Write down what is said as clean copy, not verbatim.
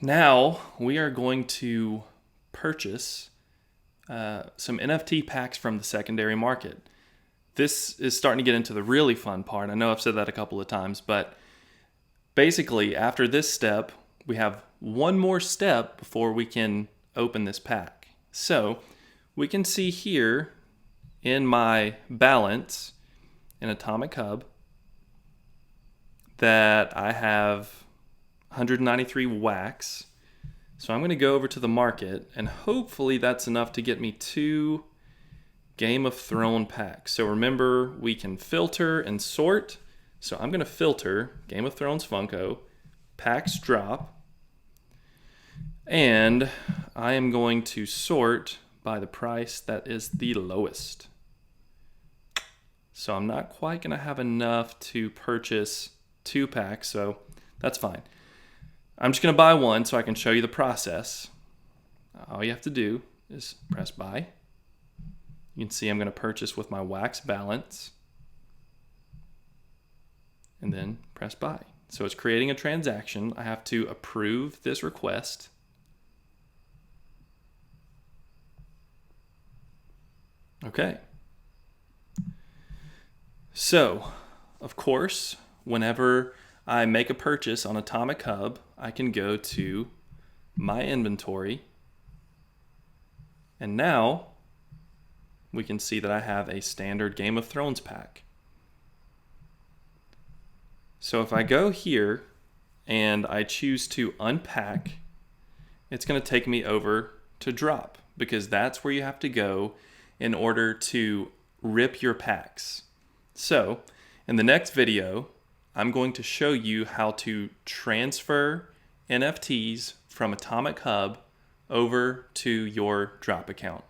Now we are going to purchase some NFT packs from the secondary market. This is starting to get into the really fun part. I know I've said that a couple of times, but basically after this step, we have one more step before we can open this pack. So we can see here in my balance in AtomicHub that I have 193 wax. So I'm going to go over to the market, and hopefully that's enough to get me 2 Game of Thrones packs. So remember, we can filter and sort. So I'm going to filter Game of Thrones Funko, packs drop, and I am going to sort by the price that is the lowest. So I'm not quite going to have enough to purchase 2 packs, so that's fine. I'm just going to buy one so I can show you the process. All you have to do is press buy. You can see I'm going to purchase with my wax balance and then press buy. So it's creating a transaction. I have to approve this request. Okay. So, of course, whenever I make a purchase on AtomicHub, I can go to my inventory, and now we can see that I have a standard Game of Thrones pack. So if I go here and I choose to unpack, it's going to take me over to drop, because that's where you have to go in order to rip your packs. So in the next video, I'm going to show you how to transfer NFTs from AtomicHub over to your drop account.